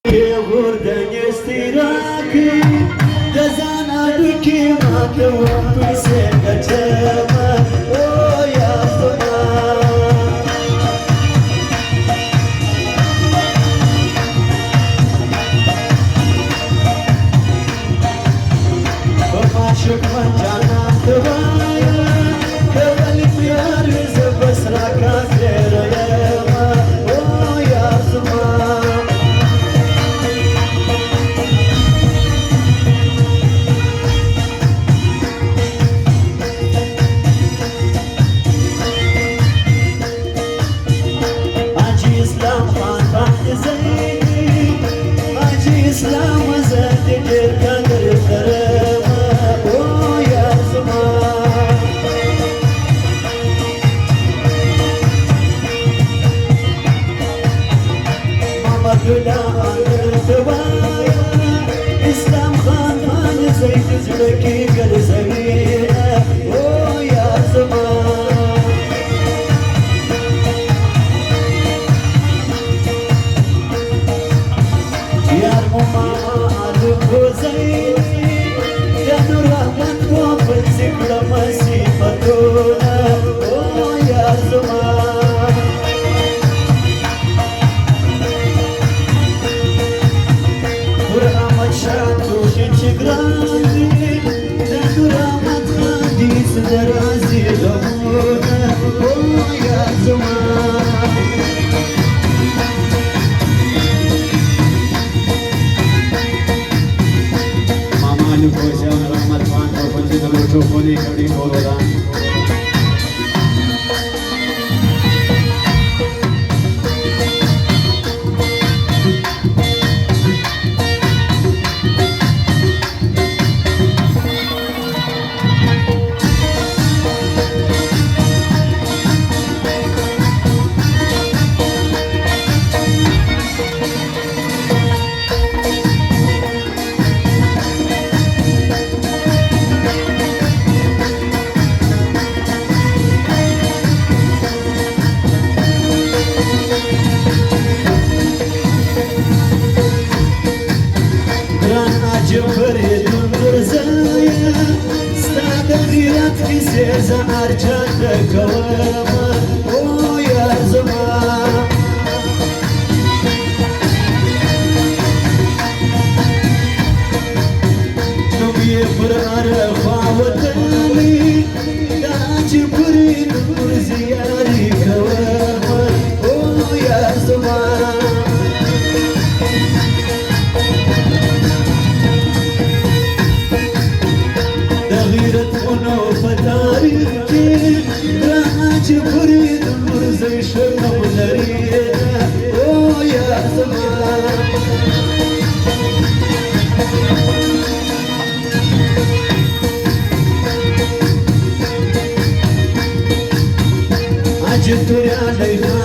Vurdın istirakı Yazana ki matım Pise kaçama O yazma Bamaşık mancana tıvaya Kavalim yarızı basra kafirayama O yazma İslam azadidir kadir karama o yazma Mamadula anırtıvaya İslam khanman zeyt zülki galizavine o yazma Yar mama alu zaidi Janu rahmat ko zikra masifatuna O yazma Kur'amat şatu şiçigrandi Janu rahmat hadis derazi lamuna O yazma Koşan rahmet van kapancı da çok boli kadi korodan Seza arcada kavama o yazma Nubiye bir arafa vatani Daci puri nur ziyari kavama o yazma Dağiret onu فتاريخي راجي بريد مرزي شرم لرينا او يا زمان عجبت يا ليلى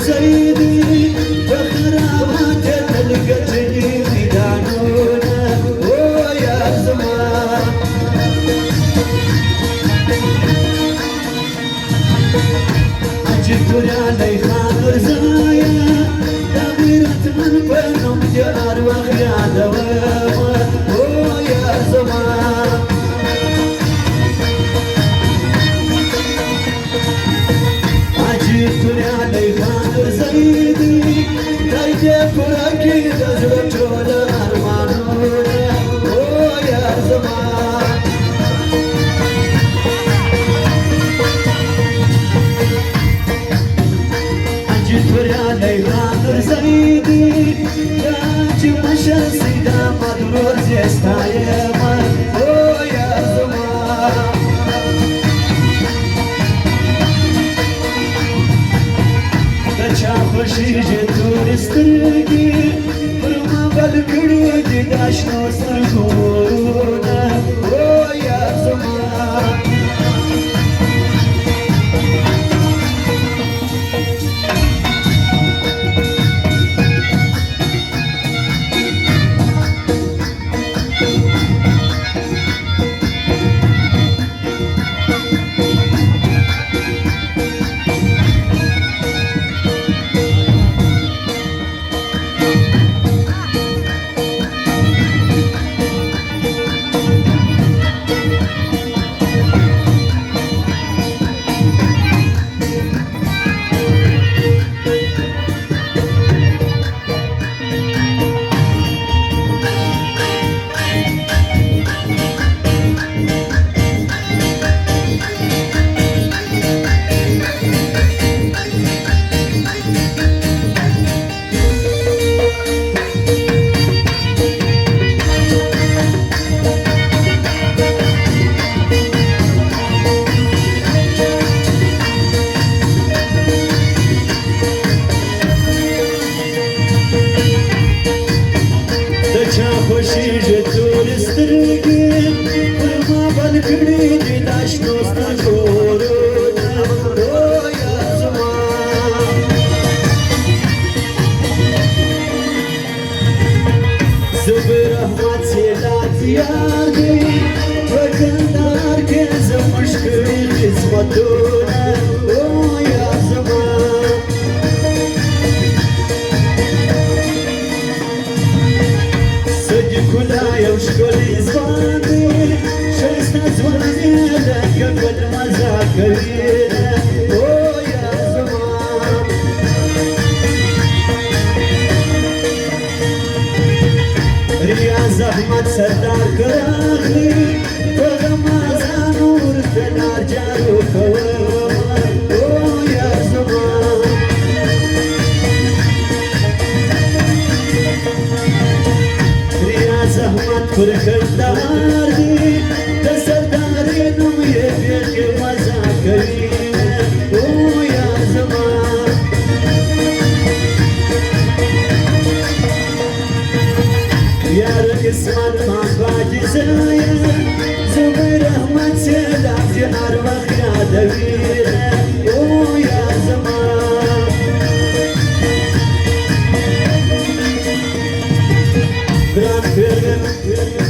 زيدي فخرابات تلقتني ميدانونا او يا زمان جبتوا علي خاطر زايا تغيرت من بينهم جار وخيا دواما او يا زمان عجبتوا علي خاطر زيدي تايجي فراكي تزرتوا لأرمانونا او يا زمان زيدي راجي مشى سيدا مدروز يستايما او يا زمان تچا خوشي جتور استرگي برما بلکڑی دي داشنو سرخونا او يا زمان زبر احمد سیلات یار دی وکندار که زمشکری خدمتونه او یا زمان سجی کلا یو شکلی زبان دی شایسته زبانی لکه گل مزا کوینه او یا زمان ریاض احمد سردار کراخلی پغمازا نور کنار جارو کور او یا زمان ریاض احمد پرکردار دی د سرداری نوم یې بیخي مزا کوینه او یا زمان یار قسمت خان باجی زایا زبیر احمد سیلات یې هر وخت یادوینه او یا زمان ګران پیر